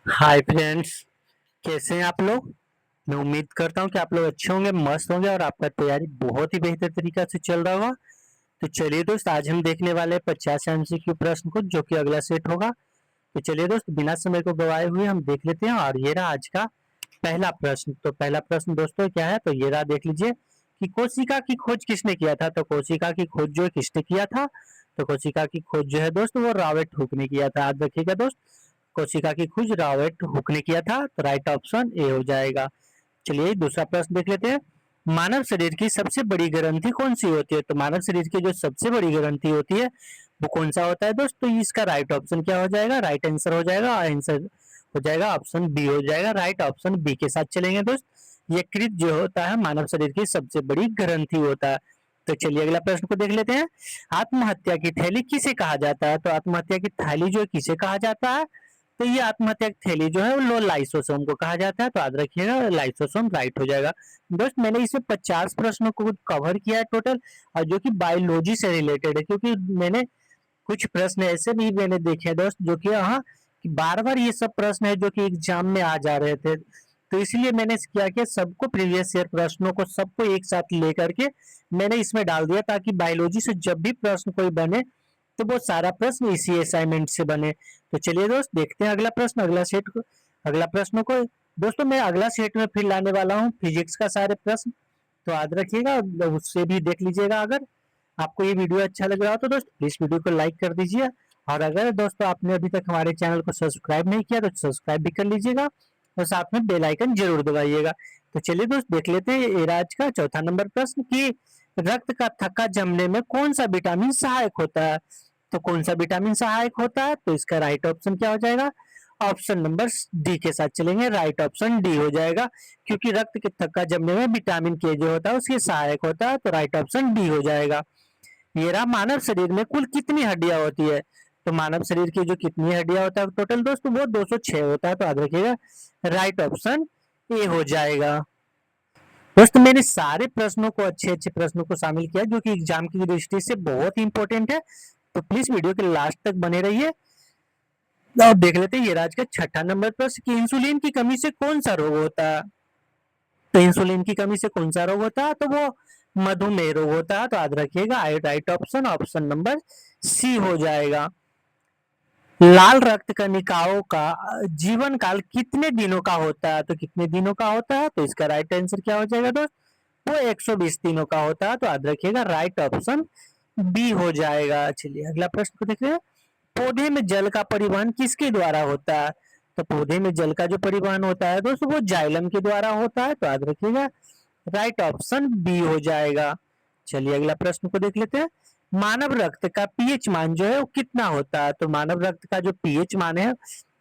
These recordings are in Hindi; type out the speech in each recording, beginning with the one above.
हाय फ्रेंड्स, कैसे हैं आप लोग। मैं उम्मीद करता हूं कि आप लोग अच्छे होंगे, मस्त होंगे और आपका तैयारी बहुत ही बेहतर तरीका से चल रहा होगा। तो चलिए दोस्त, आज हम देखने वाले हैं 50 एमसीक्यू प्रश्न को, जो कि अगला सेट होगा। तो चलिए दोस्त, बिना समय को गवाए हुए हम देख लेते हैं। और ये रहा आज का पहला प्रश्न। तो पहला प्रश्न दोस्तों क्या है, तो ये रहा, देख लीजिए कि कोशिका की खोज किसने किया था। तो कोशिका की खोज जो है किसने किया था। तो कोशिका की खोज जो है दोस्त वो रॉबर्ट हुक ने किया था। याद रखिएगा दोस्त, कोशिका की खोज रॉबर्ट हुक ने किया था। तो राइट ऑप्शन ए हो जाएगा। चलिए दूसरा प्रश्न देख लेते हैं। मानव शरीर की सबसे बड़ी ग्रंथि कौन सी होती है। तो मानव शरीर की जो सबसे बड़ी ग्रंथि होती है वो कौन सा होता है दोस्त। तो इसका राइट ऑप्शन क्या हो जाएगा, राइट आंसर हो जाएगा, आंसर हो जाएगा ऑप्शन बी हो जाएगा। राइट ऑप्शन बी के साथ चलेंगे दोस्त। यकृत जो होता है मानव शरीर की सबसे बड़ी ग्रंथि होता है। तो चलिए अगला प्रश्न को देख लेते हैं। आत्महत्या की थैली किसे कहा जाता है। तो आत्महत्या की थैली जो है किसे कहा जाता है। तो ये आत्महत्या की थैली जो है वो लाइसोसोम को कहा जाता है। तो याद रखिएगा लाइसोसोम राइट हो जाएगा। दोस्त मैंने इसमें 50 प्रश्नों को कवर किया है टोटल, और जो कि बायोलॉजी से रिलेटेड है, क्योंकि मैंने कुछ प्रश्न ऐसे भी मैंने देखे हैं दोस्त, जो कि हाँ कि बार बार ये सब प्रश्न है जो कि एग्जाम में आ जा रहे थे। तो इसलिए मैंने क्या किया, सबको प्रीवियस ईयर प्रश्नों को सबको एक साथ लेकर के मैंने इसमें डाल दिया, ताकि बायोलॉजी से जब भी प्रश्न कोई बने तो वो सारा प्रश्न इसी असाइनमेंट से बने। तो चलिए दोस्त देखते हैं अगला प्रश्न, अगला सेट को, अगला प्रश्न को। दोस्तों मैं अगला सेट में फिर लाने वाला हूँ फिजिक्स का सारे प्रश्न, तो याद रखिएगा, उससे भी देख लीजिएगा। अगर आपको ये वीडियो अच्छा लग रहा हो तो दोस्त प्लीज वीडियो को लाइक कर दीजिए। और अगर दोस्तों आपने अभी तक हमारे चैनल को सब्सक्राइब नहीं किया तो सब्सक्राइब भी कर लीजिएगा, और साथ में बेल आइकन जरूर दबाइएगा। तो चलिए दोस्त देख लेते हैं ये आज का चौथा नंबर प्रश्न कि रक्त का थक्का जमने में कौन सा विटामिन सहायक होता है। तो कौन सा विटामिन सहायक होता है। तो इसका राइट ऑप्शन क्या हो जाएगा, ऑप्शन नंबर डी के साथ चलेंगे। राइट ऑप्शन डी हो जाएगा, क्योंकि रक्त के थक्का जमने में विटामिन के जो होता है उसके सहायक होता है। तो राइट ऑप्शन डी हो जाएगा। ये रहा, मानव शरीर में कुल कितनी हड्डियां होती है। तो मानव शरीर की जो कितनी हड्डियां होता है टोटल दोस्तों वो 206 होता है। तो याद रखिएगा राइट ऑप्शन ए हो जाएगा। दोस्तों मैंने सारे प्रश्नों को, अच्छे अच्छे प्रश्नों को शामिल किया जो कि एग्जाम की दृष्टि से बहुत ही इंपॉर्टेंट है। तो प्लीज वीडियो के लास्ट तक बने रहिए। अब देख लेते हैं ये आज का छठा नंबर प्रश्न कि इंसुलिन की कमी से कौन सा रोग होता है। तो इंसुलिन की कमी से कौन सा रोग होता है। तो वो मधुमेह रोग होता है। तो याद रखिएगा right option option number C हो जाएगा। लाल रक्त कणिकाओं का जीवन काल कितने दिनों का होता है। तो कितने दिनों का होता है। तो इसका राइट आंसर क्या हो जाएगा दोस्त, वो 120 दिनों का होता है। तो याद रखिएगा राइट ऑप्शन बी हो जाएगा। चलिए अगला प्रश्न को देखिए। पौधे में जल का परिवहन किसके द्वारा होता है। तो पौधे में जल का जो परिवहन होता है दोस्तों वो जाइलम के द्वारा होता है। तो याद रखिएगा राइट ऑप्शन बी हो जाएगा। चलिए अगला प्रश्न को देख लेते हैं। मानव रक्त का पीएच मान जो है वो कितना होता है। तो मानव रक्त का जो पीएच मान है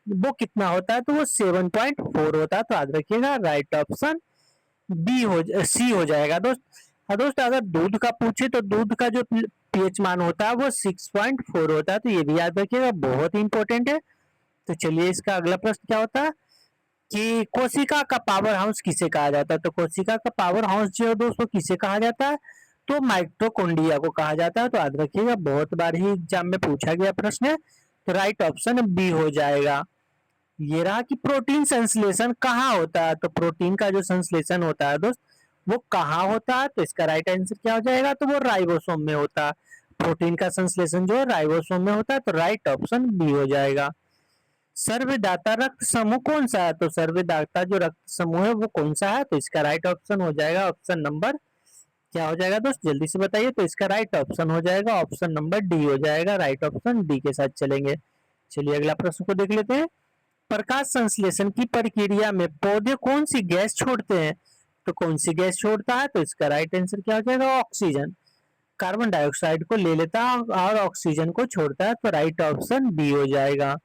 वो कितना होता है। तो वो 7.4 होता है। तो याद रखिएगा राइट ऑप्शन बी हो सी हो जाएगा दोस्त। और दोस्त अगर दूध का पूछे तो दूध का जो पीएच मान होता है वो 6.4 होता है। तो ये भी याद रखिएगा, बहुत ही इंपॉर्टेंट है। तो चलिए इसका अगला प्रश्न क्या होता है कि कोशिका का पावर हाउस किसे कहा जाता है। तो कोशिका का पावर हाउस जो है दोस्तों किसे कहा जाता है। तो माइटोकॉन्ड्रिया को कहा जाता है। तो याद रखिएगा बहुत बार ही एग्जाम में पूछा गया प्रश्न है। तो राइट ऑप्शन बी हो जाएगा। ये रहा कि प्रोटीन संश्लेषण कहाँ होता है। तो प्रोटीन का जो संश्लेषण होता है दोस्त वो कहाँ होता है। तो इसका राइट आंसर क्या हो जाएगा, तो वो राइबोसोम में होता है। प्रोटीन का संश्लेषण जो है राइबोसोम में होता है। तो राइट ऑप्शन बी हो जाएगा। सर्वदाता रक्त समूह कौन सा है। तो सर्वदाता जो रक्त समूह है वो कौन सा है। तो इसका राइट ऑप्शन हो जाएगा ऑप्शन नंबर क्या हो जाएगा दोस्त, जल्दी से बताइए। तो इसका राइट ऑप्शन हो जाएगा ऑप्शन नंबर डी हो जाएगा। राइट ऑप्शन डी के साथ चलेंगे। चलिए अगला प्रश्न को देख लेते हैं। प्रकाश संश्लेषण की प्रक्रिया में पौधे कौन सी गैस छोड़ते हैं। तो कौन सी गैस छोड़ता है। तो इसका राइट आंसर क्या हो जाएगा, ऑक्सीजन। कार्बन डाइऑक्साइड को ले लेता है और ऑक्सीजन को छोड़ता है। तो राइट ऑप्शन बी हो जाएगा।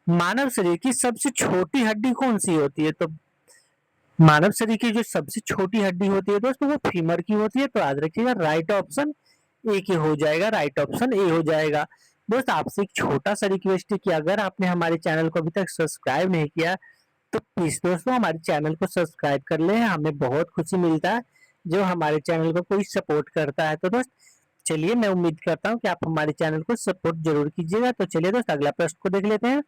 मानव शरीर की सबसे छोटी हड्डी कौन सी होती है। तो मानव शरीर की जो सबसे छोटी हड्डी होती है दोस्तों वो फीमर की होती है। तो याद रखिएगा राइट ऑप्शन ए के हो जाएगा। राइट ऑप्शन ए हो जाएगा। दोस्त आपसे एक छोटा सा रिक्वेस्ट है कि अगर आपने हमारे चैनल को अभी तक सब्सक्राइब नहीं किया तो प्लीज दोस्तों हमारे चैनल को सब्सक्राइब कर ले, हमें बहुत खुशी मिलता है जो हमारे चैनल को कोई सपोर्ट करता है। तो दोस्त चलिए मैं उम्मीद करता हूँ कि आप हमारे चैनल को सपोर्ट जरूर कीजिएगा। तो चलिए दोस्त अगला प्रश्न को देख लेते हैं।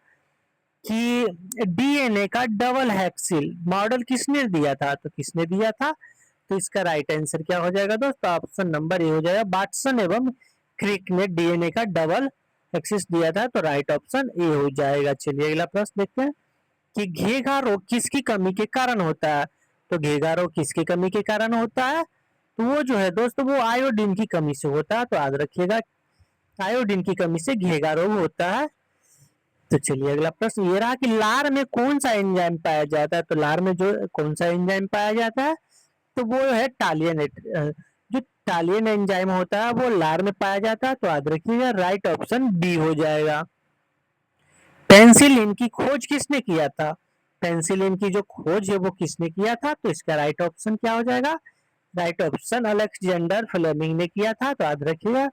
कि डीएनए का डबल हेक्सिल मॉडल किसने दिया था, तो किसने दिया था, तो इसका राइट आंसर क्या हो जाएगा दोस्तों, ऑप्शन नंबर ए हो जाएगा, वाटसन एवं क्रिक ने डीएनए का डबल हेक्सिस दिया था, तो राइट ऑप्शन ए हो जाएगा। चलिए अगला प्रश्न देखते हैं कि घेघा रोग किसकी कमी के कारण होता है, तो घेघा रोग किसकी कमी के कारण होता है, तो वो जो है दोस्तों वो आयोडीन की कमी से होता है, तो याद रखिएगा आयोडीन की कमी से घेघा रोग होता है। तो चलिए अगला प्रश्न ये रहा कि लार में कौन सा एंजाइम पाया जाता है, तो लार में जो कौन सा एंजाइम पाया जाता है, तो वो है टालियन जो टालियन एंजाइम होता है वो लार में पाया जाता है, तो याद रखिएगा राइट ऑप्शन बी हो जाएगा। पेंसिलिन की खोज किसने किया था, पेंसिलिन की जो खोज है वो किसने किया था, तो इसका राइट ऑप्शन क्या हो जाएगा, राइट ऑप्शन अलेक्जेंडर फ्लेमिंग ने किया था, तो याद रखिएगा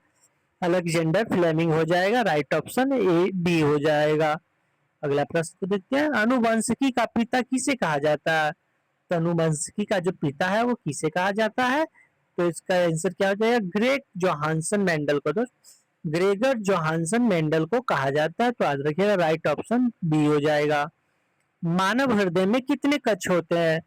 अलेक्जेंडर फ्लेमिंग हो जाएगा, राइट ऑप्शन ए बी हो जाएगा। अगला प्रश्न को देखते हैं, अनुवंशिकी का पिता किसे कहा जाता है, तो अनुवंशिकी का जो पिता है वो किसे कहा जाता है, तो इसका आंसर क्या हो जाएगा, ग्रेग जोहानसन मेंडल को, दोस्त ग्रेगर जोहानसन मेंडल को कहा जाता है, तो याद रखिएगा राइट ऑप्शन बी हो जाएगा। मानव हृदय में कितने कक्ष होते हैं,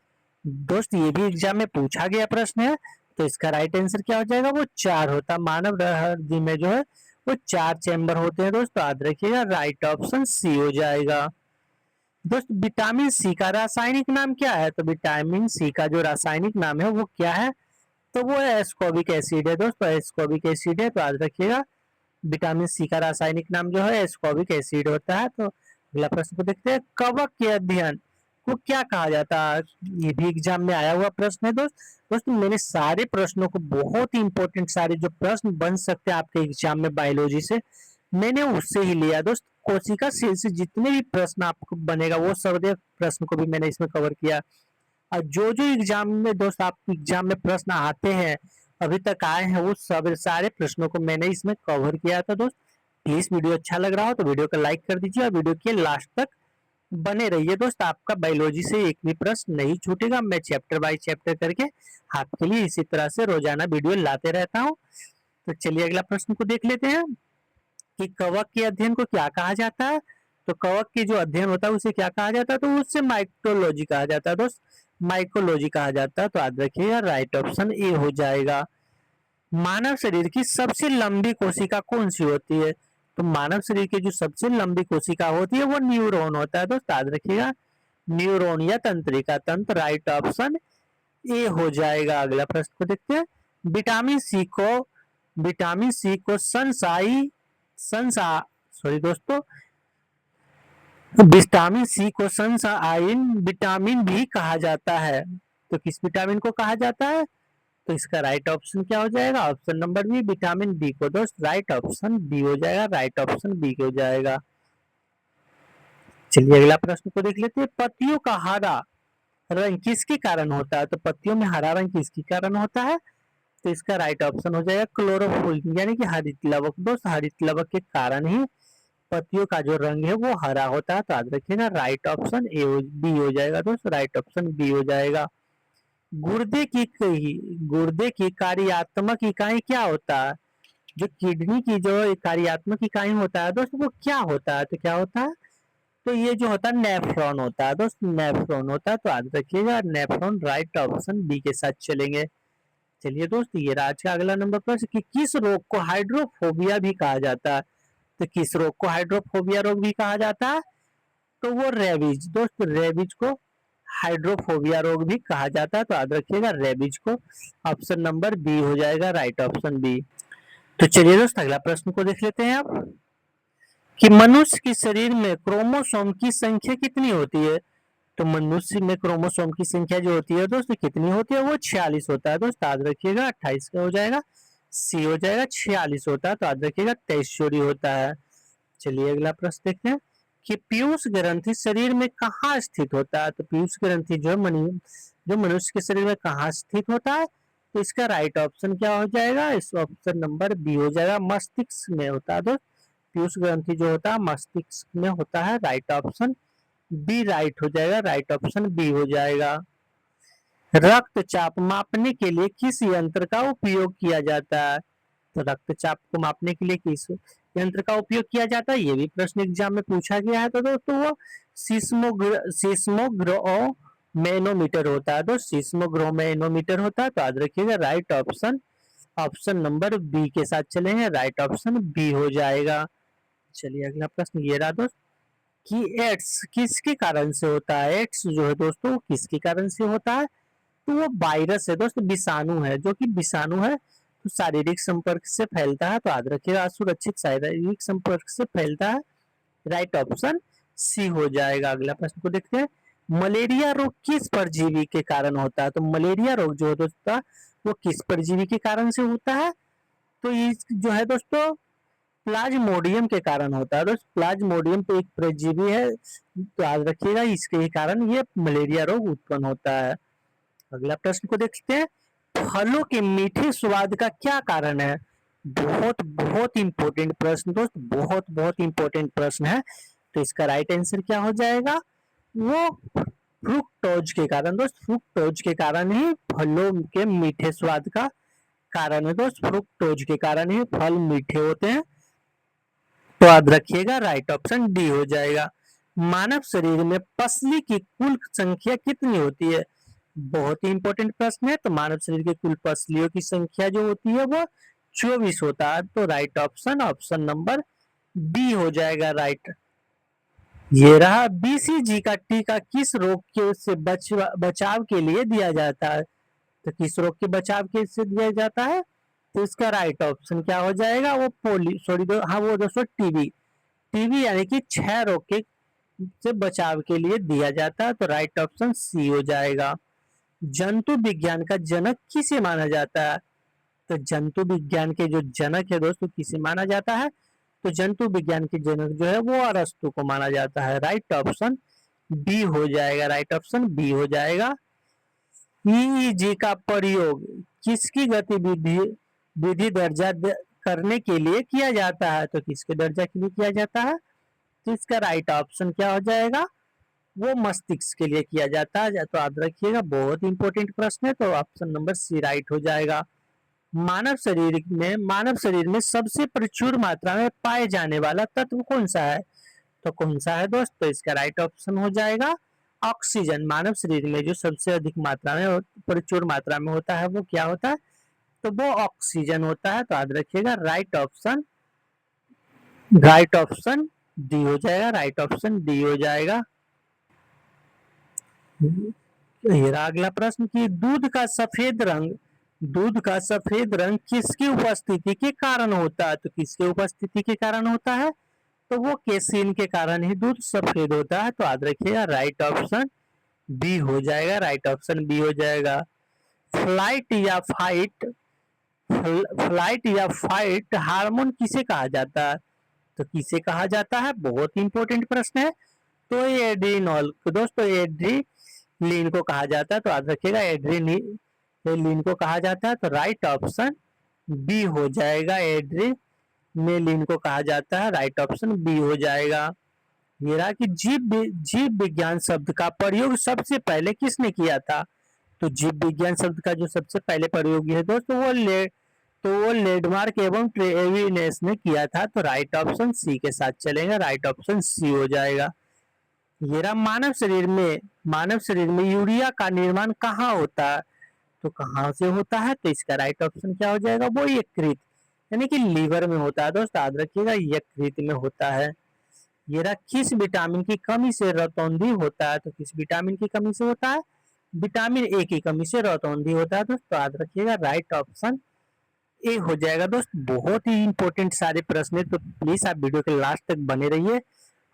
दोस्त ये भी एग्जाम में पूछा गया प्रश्न है, तो इसका राइट आंसर क्या हो जाएगा, वो 4 होता है, मानव हृदय में जो है वो 4 चैम्बर होते हैं दोस्तों, याद रखिएगा राइट ऑप्शन सी हो जाएगा। दोस्त विटामिन सी का रासायनिक नाम क्या है, तो विटामिन सी का जो रासायनिक नाम है वो क्या है, तो वो है एस्कॉर्बिक एसिड है दोस्तों, एस्कॉर्बिक एसिड है, तो याद रखिएगा विटामिन सी का रासायनिक नाम जो है एस्कॉर्बिक एसिड होता है। तो अगला प्रश्न को देखते हैं, कवक के अध्ययन को क्या कहा जाता है, ये भी एग्जाम में आया हुआ प्रश्न है दोस्तों मैंने सारे प्रश्नों को बहुत ही इंपॉर्टेंट सारे जो प्रश्न बन सकते हैं आपके एग्जाम में बायोलॉजी से मैंने उससे ही लिया दोस्त, कोशिका सेल से जितने भी प्रश्न आपको बनेगा वो सारे प्रश्न को भी मैंने इसमें कवर किया, और जो जो एग्जाम में दोस्त आप एग्जाम में प्रश्न आते हैं अभी तक आए हैं वो सब सारे प्रश्नों को मैंने इसमें कवर किया था दोस्त। प्लीज वीडियो अच्छा लग रहा हो तो वीडियो को लाइक कर दीजिए और वीडियो के लास्ट तक बने रहिए दोस्त, आपका बायोलॉजी से एक भी प्रश्न नहीं छूटेगा, मैं चैप्टर बाय चैप्टर करके आपके लिए इसी तरह से रोजाना वीडियो लाते रहता हूँ। तो चलिए अगला प्रश्न को देख लेते हैं कि कवक के अध्ययन को क्या कहा जाता है, तो कवक के जो अध्ययन होता है उसे क्या कहा जाता है, तो उससे माइक्रोलॉजी कहा जाता है दोस्त, माइक्रोलॉजी कहा जाता है, तो याद रखिएगा राइट ऑप्शन ए हो जाएगा। मानव शरीर की सबसे लंबी कोशिका कौन सी होती है, तो मानव शरीर की जो सबसे लंबी कोशिका होती है वो न्यूरॉन होता है दोस्त, याद रखिएगा न्यूरॉन या तंत्रिका तंत्र, राइट ऑप्शन ए हो जाएगा। अगला प्रश्न को देखते हैं, विटामिन सी को संसा सॉरी दोस्तों विटामिन सी को सनशाइन विटामिन भी कहा जाता है, तो किस विटामिन को कहा जाता है, तो इसका राइट ऑप्शन क्या हो जाएगा, option number B vitamin B को दोस्त, राइट ऑप्शन बी हो जाएगा, राइट ऑप्शन बी हो जाएगा। चलिए अगला प्रश्न को देख लेते हैं, पत्तियों का हरा रंग किसके कारण होता है, तो पत्तियों में हरा रंग किसके कारण होता है, तो इसका राइट ऑप्शन हो जाएगा क्लोरोफिल यानी कि हरित लवक दोस्त, हरित लवक के कारण ही पत्तियों का जो रंग है वो हरा होता है, तो याद रखिएगा राइट ऑप्शन ए बी हो जाएगा दोस्त, राइट ऑप्शन बी हो जाएगा। गुर्दे की कार्यात्मक इकाई क्या होता है, जो किडनी की जो कार्यात्मक इकाई होता है दोस्त वो क्या होता है, तो क्या होता है, तो ये जो होता है नेफ्रॉन होता है दोस्त, नेफ्रॉन होता है, तो याद रखिएगा नेफ्रॉन, राइट ऑप्शन बी के साथ चलेंगे। चलिए दोस्त ये आज का अगला नंबर प्रश्न कि किस रोग को हाइड्रोफोबिया भी कहा जाता है, तो किस रोग को हाइड्रोफोबिया रोग भी कहा जाता है, तो वो रेबीज दोस्त, रेबीज को हाइड्रोफोबिया रोग भी कहा जाता है, तो याद रखिएगा रेबीज को, ऑप्शन नंबर बी हो जाएगा, राइट ऑप्शन बी। तो चलिए दोस्त अगला प्रश्न को देख लेते हैं आप कि मनुष्य के शरीर में क्रोमोसोम की संख्या कितनी होती है, तो मनुष्य में क्रोमोसोम की संख्या जो होती है दोस्त कितनी होती है, वो 46 होता है दोस्त, याद रखिएगा 28 का हो जाएगा, सी हो जाएगा, 46 होता है, तो याद रखिएगा 23 जोड़ी होता है। चलिए अगला प्रश्न देखते हैं कि पीयूष ग्रंथि शरीर में कहाँ स्थित होता है, तो पीयूष ग्रंथि जो मनुष्य के शरीर में कहाँ स्थित होता है, तो इसका राइट ऑप्शन क्या हो जाएगा, इस ऑप्शन नंबर बी हो जाएगा, मस्तिष्क में होता है दोस्त, पीयूष ग्रंथि जो होता है मस्तिष्क में होता है, राइट ऑप्शन बी राइट हो जाएगा, राइट ऑप्शन बी हो जाएगा। रक्तचाप मापने के लिए किस यंत्र का उपयोग किया जाता है, तो रक्तचाप को मापने के लिए किस यंत्र का उपयोग किया जाता है, ये भी प्रश्न एग्जाम में पूछा गया है, तो दोस्तों वो सिस्मोग्रोमेनोमीटर होता है, तो सिस्मोग्रोमेनोमीटर होता है, तो याद रखिएगा right option option number B के साथ चलेंगे, राइट ऑप्शन बी हो जाएगा। चलिए अगला प्रश्न ये रहा दोस्त कि एड्स किसके कारण से होता है। एड्स जो है दोस्तों वो किसके कारण से होता है, तो वो वायरस है दोस्तों, विषाणु है, जो कि विषाणु है तो शारीरिक संपर्क से फैलता है, तो याद रखिएगा असुरक्षित शारीरिक संपर्क से फैलता है, राइट ऑप्शन सी हो जाएगा। अगला प्रश्न को देखते हैं, मलेरिया रोग किस परजीवी के कारण होता है, तो मलेरिया रोग जो है दोस्तों वो किस परजीवी के कारण से होता है, तो ये जो है दोस्तों प्लाज्मोडियम के कारण होता है। दोस्तों प्लाज्मोडियम तो एक परजीवी है, तो याद रखिएगा इसके कारण ये मलेरिया रोग उत्पन्न होता है। अगला प्रश्न को देखते हैं, फलों के मीठे स्वाद का क्या कारण है। बहुत बहुत इंपॉर्टेंट प्रश्न दोस्त, बहुत बहुत इंपॉर्टेंट प्रश्न है, तो इसका राइट आंसर क्या हो जाएगा, वो फ्रुक्टोज के कारण। दोस्त फ्रुक्टोज के कारण ही फलों के मीठे स्वाद का कारण है। दोस्त फ्रुक्टोज के कारण ही फल मीठे होते हैं, तो याद रखिएगा राइट ऑप्शन डी हो जाएगा। मानव शरीर में पसली की कुल संख्या कितनी होती है, बहुत ही इंपॉर्टेंट प्रश्न है। तो मानव शरीर के कुल पसलियों की संख्या जो होती है वो 24 होता है, तो right option option number B हो जाएगा राइट। ये रहा बीसीजी का टीका किस रोग के से बचाव के लिए दिया जाता है, तो किस रोग के बचाव के से दिया जाता है, तो इसका राइट ऑप्शन क्या हो जाएगा, वो हाँ वो दोस्तों टीबी, टीबी यानी कि क्षय रोग के से बचाव के लिए दिया जाता है, तो राइट ऑप्शन सी हो जाएगा। जंतु विज्ञान का जनक किसे माना जाता है, तो जंतु विज्ञान के जो जनक है दोस्तों किसे माना जाता है, तो जंतु विज्ञान के जनक जो है वो अरस्तु को माना जाता है, राइट ऑप्शन बी हो जाएगा, राइट ऑप्शन बी हो जाएगा। ईईजी का प्रयोग किसकी गतिविधि विधि दर्जा करने के लिए किया जाता है, तो किसके दर्जा के लिए किया जाता है, तो इसका राइट ऑप्शन क्या हो जाएगा, वो मस्तिष्क के लिए किया जाता है, तो याद रखिएगा बहुत इंपॉर्टेंट प्रश्न है, तो ऑप्शन नंबर सी राइट हो जाएगा। मानव शरीर में सबसे प्रचुर मात्रा में पाए जाने वाला तत्व कौन सा है, तो कौन सा है दोस्त, तो इसका राइट ऑप्शन हो जाएगा ऑक्सीजन। मानव शरीर में जो सबसे अधिक मात्रा में प्रचुर मात्रा में होता है वो क्या होता है, तो वो ऑक्सीजन होता है, तो याद रखिएगा राइट ऑप्शन डी हो जाएगा, राइट ऑप्शन डी हो जाएगा। अगला प्रश्न की दूध का सफेद रंग किसकी उपस्थिति के कारण होता है, तो किसके उपस्थिति के कारण होता है, तो वो केसीन के कारण ही दूध सफेद होता है, तो याद रखिएगा राइट ऑप्शन बी हो जाएगा, राइट ऑप्शन बी हो जाएगा। फ्लाइट या फाइट हार्मोन किसे कहा जाता है, तो किसे कहा जाता है, बहुत इंपॉर्टेंट प्रश्न है, तो एड्रीनॉल दोस्तों एड्रीलिन को कहा जाता है, तो याद रखिएगा एड्रीलिन को कहा जाता है, तो राइट ऑप्शन बी हो जाएगा, एड्रीनेलिन को कहा जाता है, राइट ऑप्शन बी हो जाएगा। ये रहा कि जीव विज्ञान शब्द का प्रयोग सबसे पहले किसने किया था, तो जीव विज्ञान शब्द का जो सबसे पहले प्रयोग है दोस्तों वो लेडमार्क एवं ट्रेविनेस ने किया था, तो राइट ऑप्शन सी के साथ चलेगा, राइट ऑप्शन सी हो जाएगा। ये रहा मानव शरीर में यूरिया का निर्माण कहाँ होता है, तो कहाँ से होता है, तो इसका राइट ऑप्शन क्या हो जाएगा, वो यकृत यानी कि लीवर में होता है, दोस्त याद रखिएगा यकृत में होता है। ये रहा किस विटामिन की कमी से रतौंधी होता है, तो किस विटामिन की कमी से होता है, विटामिन ए की कमी से रतौंधी होता है, दोस्तों याद रखिएगा राइट ऑप्शन ए हो जाएगा। दोस्त बहुत ही इंपॉर्टेंट सारे प्रश्न है, तो प्लीज आप वीडियो के लास्ट तक बने रहिए,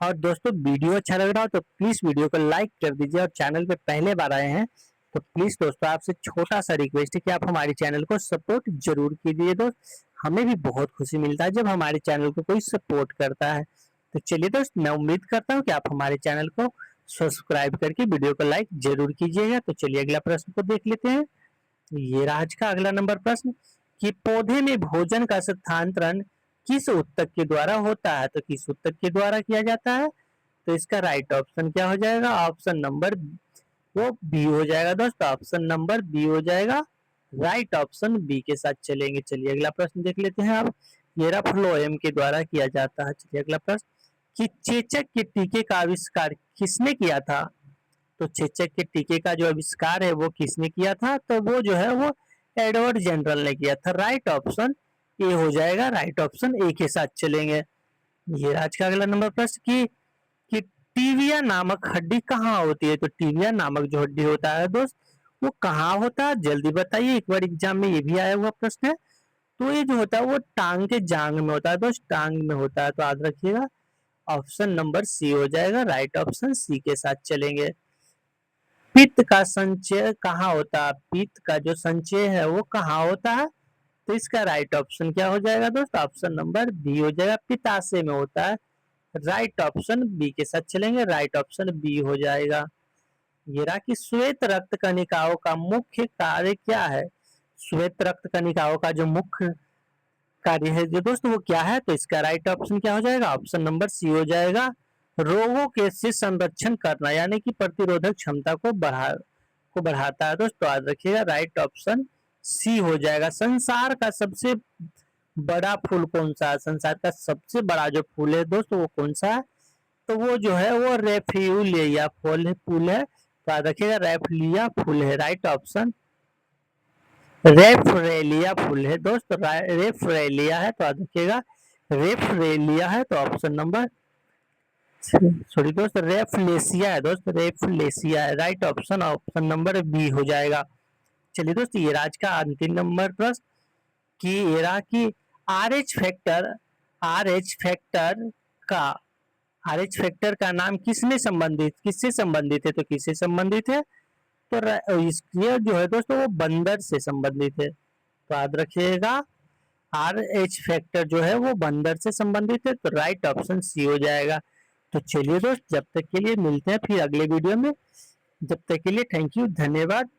और दोस्तों वीडियो अच्छा लग रहा हो तो प्लीज वीडियो को लाइक कर दीजिए, और चैनल पे पहले बार आए हैं तो प्लीज दोस्तों आपसे छोटा सा रिक्वेस्ट है कि आप हमारे चैनल को सपोर्ट जरूर कीजिए। दोस्त हमें भी बहुत खुशी मिलता है जब हमारे चैनल को कोई सपोर्ट करता है। तो चलिए दोस्त मैं उम्मीद करता हूँ कि आप हमारे चैनल को सब्सक्राइब करके वीडियो को लाइक जरूर कीजिएगा। तो चलिए अगला प्रश्न को देख लेते हैं। ये आज का अगला नंबर प्रश्न कि पौधे में भोजन का स्थानांतरण किस ऊतक के द्वारा होता है, तो किस ऊतक के द्वारा किया जाता है, तो इसका राइट ऑप्शन क्या हो जाएगा, ऑप्शन नंबर वो बी हो जाएगा। दोस्तों ऑप्शन नंबर बी हो जाएगा, राइट ऑप्शन बी के साथ चलेंगे। चलिए अगला प्रश्न देख लेते हैं। अब ये फ्लोएम के द्वारा किया जाता है। चलिए अगला प्रश्न कि चेचक के टीके का आविष्कार किसने किया था? तो चेचक के टीके का जो आविष्कार है वो किसने किया था? तो वो जो है वो एडवर्ड जनरल ने किया था। राइट ऑप्शन ए हो जाएगा, राइट ऑप्शन ए के साथ चलेंगे। ये आज का अगला नंबर प्रश्न कि टीविया नामक हड्डी कहाँ होती है? तो टीविया नामक जो हड्डी होता है दोस्त वो कहाँ होता है? जल्दी बताइए, एक बार एग्जाम में ये भी आया हुआ प्रश्न है। तो ये जो होता है वो टांग के जांग में होता है दोस्त, टांग में होता है। तो याद रखिएगा ऑप्शन नंबर सी हो जाएगा, राइट ऑप्शन सी के साथ चलेंगे। पित्त का संचय कहाँ होता है? पित्त का जो संचय है वो कहाँ होता है? तो इसका राइट ऑप्शन क्या हो जाएगा दोस्त? ऑप्शन नंबर बी हो जाएगा, पित्ताशय में होता है। राइट ऑप्शन बी के साथ चलेंगे, राइट ऑप्शन बी हो जाएगा। ये रहा कि श्वेत रक्त कणिकाओं का मुख्य कार्य क्या है? श्वेत रक्त कणिकाओं का जो मुख्य कार्य है जो दोस्त वो क्या है? तो इसका राइट ऑप्शन क्या हो जाएगा? ऑप्शन नंबर सी हो जाएगा, रोगों के से संरक्षण करना, यानी कि प्रतिरोधक क्षमता को बढ़ाता है दोस्त। तो याद रखिएगा राइट ऑप्शन सी हो जाएगा। संसार का सबसे बड़ा फूल कौन सा है? संसार का सबसे बड़ा जो फूल है दोस्त वो कौन सा है? तो वो जो है वो रेफ्यूलिया फूल है। तो याद रखिएगा रेफ्यूलिया फूल है, राइट ऑप्शन रेफरेलिया फूल है दोस्त, रेफरेलिया है। तो याद रखिएगा रेफरेलिया है। तो ऑप्शन नंबर सॉरी दोस्त रेफलेसिया है दोस्त, रेफलेसिया है, right option option number B हो जाएगा। चलिए दोस्त ये आज का अंतिम नंबर प्रश्न कि ये रहा कि आर एच फैक्टर का का नाम किससे संबंधित है? तो किससे संबंधित है? तो ये जो है दोस्तों वो बंदर से संबंधित है। तो याद रखिएगा आर एच फैक्टर जो है वो बंदर से संबंधित है। तो राइट ऑप्शन सी हो जाएगा। तो चलिए दोस्त जब तक के लिए मिलते हैं फिर अगले वीडियो में। जब तक के लिए थैंक यू, धन्यवाद।